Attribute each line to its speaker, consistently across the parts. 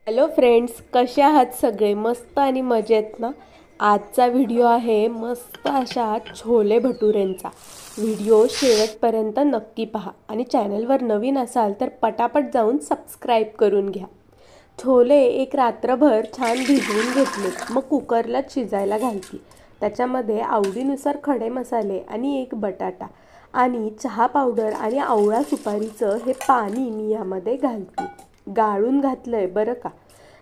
Speaker 1: Hello friends, कसे आहात सगळे? मस्त आणि मजेत ना? आजचा व्हिडिओ आहे मस्त अशा छोले भटुरेंचा. व्हिडिओ शेवटपर्यंत नक्की पहा आणि चॅनलवर नवीन असाल तर पटापट जाऊन सबस्क्राईब करून घ्या. छोले एक रात्रभर छान भिजवून घेतले, मग कुकरला शिजायला घालते. त्याच्यामध्ये आवडीनुसार खडे मसाले आणि एक बटाटा आणि चहा पावडर आणि आवळा सुपारीचं हे पाणी मी यामध्ये घालते. गाळून घातलंय बरं का.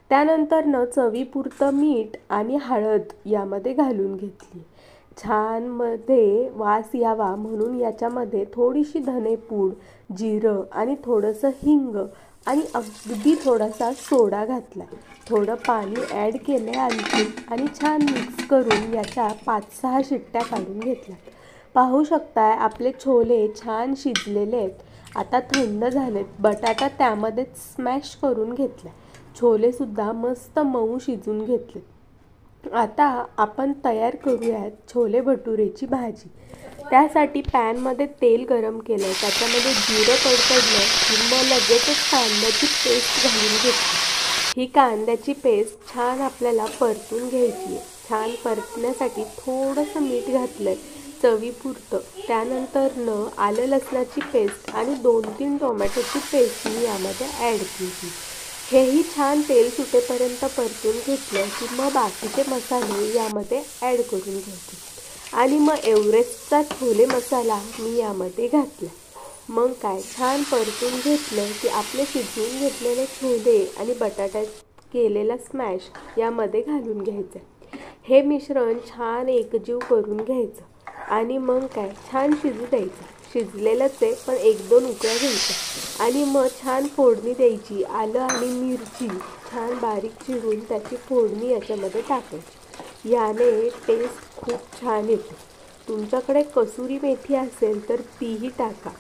Speaker 1: त्यानंतर चवीपुरतं मीठ आणि हळद यामध्ये घालून घेतली. छान मध्ये वास यावा म्हणून याच्यामध्ये थोडीशी धनेपूड, जिरं आणि थोडंसं हिंग आणि अगदी थोडासा सोडा घातला. थोडं पाणी ॲड केलं आणखी आणि छान मिक्स करून याच्या 5-6 शिट्ट्या काढून घेतल्या. पाहू शकताय आपले छोले छान शिजलेले आहेत. आता थंड झालेत. बटाटा त्यामध्येच स्मॅश करून घेतला. छोलेसुद्धा मस्त मऊ शिजून घेतले. आता आपण तयार करूयात छोले भटुरेची भाजी. त्यासाठी पॅनमध्ये तेल गरम केलं, त्याच्यामध्ये जिरं कडकडलं की मग लगेचच कांद्याची पेस्ट घालून घेतली. ही कांद्याची पेस्ट छान आपल्याला परतून घ्यायची आहे. छान परतण्यासाठी थोडंसं मीठ घातलंय चवीपुरतं. त्यानंतर आलं लसणाची पेस्ट आणि 2-3 टोमॅटोची पेस्ट मी यामध्ये ॲड केली. हेही छान तेल सुटेपर्यंत परतून घेतलं की मग बाकीचे मसाले यामध्ये ॲड करून घ्यायचे आणि मग एव्हरेस्टचा छोले मसाला मी यामध्ये घातला. मग काय छान परतून घेतलं की आपले शिजवून घेतलेले छोले आणि बटाटा केलेला स्मॅश यामध्ये घालून घ्यायचं. हे मिश्रण छान एकजीव करून घ्यायचं आणि मग काय छान शिजू द्यायचं. शिजलेलंच आहे पण 1-2 उकळ्या घ्यायच्या आणि मग छान फोडणी द्यायची. आलं आणि मिरची छान बारीक चिरून त्याची फोडणी याच्यामध्ये टाकायची. याने टेस्ट खूप छान येते. तुमच्याकडे कसुरी मेथी असेल तर तीही टाका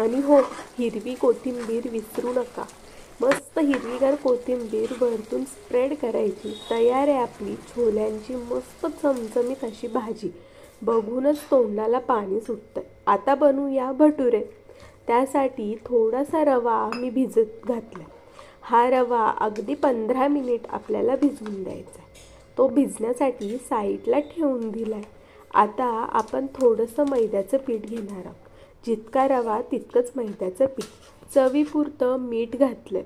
Speaker 1: आणि हो, हिरवी कोथिंबीर विसरू नका. मस्त हिरवीगार कोथिंबीर वरतून स्प्रेड करायची. तयार आहे आपली छोल्यांची मस्त चमचमीत अशी भाजी. बघूनच तोंडाला पाणी सुटतं. आता बनवूया भटुरे. त्यासाठी थोडासा रवा मी भिजत घातला. हा रवा अगदी 15 मिनिट आपल्याला भिजवून द्यायचा. तो भिजण्यासाठी साईडला ठेवून दिलाय. आता आपण थोडंसं मैद्याचं पीठ घेणार आहोत. जितका रवा तितकंच मैद्याचं पीठ. चवीपुरतं मीठ घातलंय.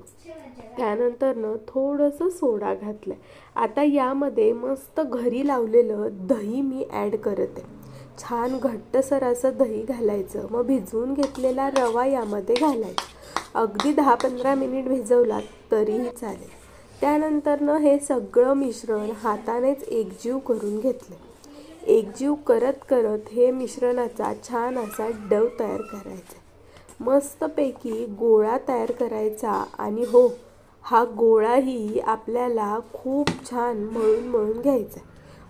Speaker 1: त्यानंतर थोडंसं सोडा घातलंय. आता यामध्ये मस्त घरी लावलेलं दही मी ॲड करते. छान घट्टसर असं दही घालायचं. मग भिजवून घेतलेला रवा यामध्ये घालायचा. अगदी 10-15 मिनिट भिजवलात तरीही चालेल. त्यानंतर हे सगळं मिश्रण हातानेच एकजीव करून घेतलं. एकजीव करत करत हे मिश्रणाचा छान असा डव तयार करायचा. मस्तपैकी गोळा तयार करायचा आणि हो, हा गोळाही आपल्याला खूप छान मळून घ्यायचा.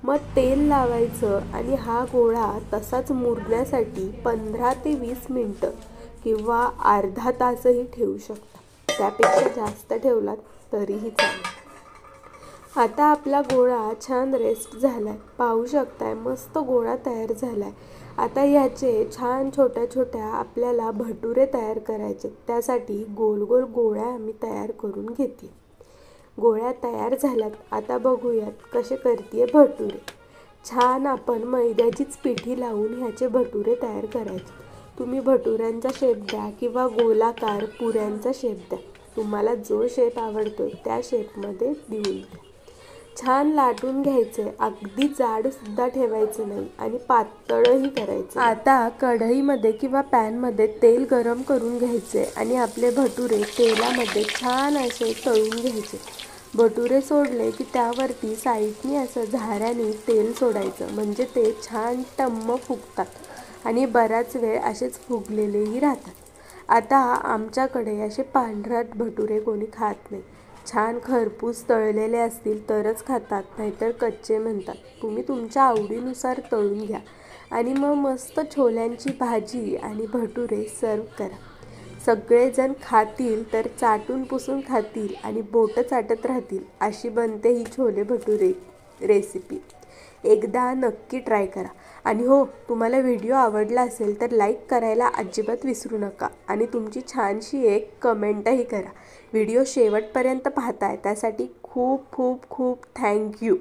Speaker 1: मग तेल लावायचं आणि हा गोळा तसाच मुरण्यासाठी 15 ते 20 मिनटं किंवा अर्धा तासही ठेवू शकता. त्यापेक्षा जास्त ठेवलात तरीही चालेल. आता आपला गोळा छान रेस्ट झालाय. पाहू शकताय मस्त गोळा तयार झालाय. आता याचे छान छोट्या छोट्या आपल्याला भटुरे तयार करायचे. त्यासाठी गोल गोल गोळ्या मी तयार करून घेते. गोळ्या तयार झाल्यात. आता बघूयात कसे करते भटुरे. छान आपण मैद्याचीच पिठी लावून ह्याचे भटुरे तयार करायचे. तुम्ही भटुऱ्यांचा शेप द्या किंवा गोलाकार पुऱ्यांचा शेप द्या. तुम्हाला जो शेप आवडतो त्या शेपमध्ये देऊन द्या. छान लाटून घ्यायचे. अगदी जाडसुद्धा ठेवायचं नाही आणि पातळही करायचं. आता कढईमध्ये किंवा पॅनमध्ये तेल गरम करून घ्यायचे आणि आपले भटुरे तेलामध्ये छान असे तळून घ्यायचे. भटुरे सोडले की त्यावरती साईडनी असं झाऱ्याने तेल सोडायचं. म्हणजे ते छान टम्म फुगतात आणि बराच वेळ असेच फुगलेलेही राहतात. आता आमच्याकडे असे पांढरट भटुरे कोणी खात नाही. छान खरपूस तळलेले असतील तरच खातात, नाहीतर कच्चे म्हणतात. तुम्ही तुमच्या आवडीनुसार तळून घ्या आणि मग मस्त छोल्यांची भाजी आणि भटुरे सर्व करा. सगळेजण खातील तर चाटून पुसून खातील आणि बोटं चाटत राहतील. अशी बनते ही छोले भटुरे रेसिपी. एकदा नक्की ट्राय करा. आणि हो, तुम्हाला व्हिडिओ आवडला असेल तर लाईक करायला अजिबात विसरू नका आणि तुमची छानशी एक कमेंटही करा. व्हिडिओ शेवटपर्यंत पाहताय त्यासाठी खूप खूप खूप थँक्यू.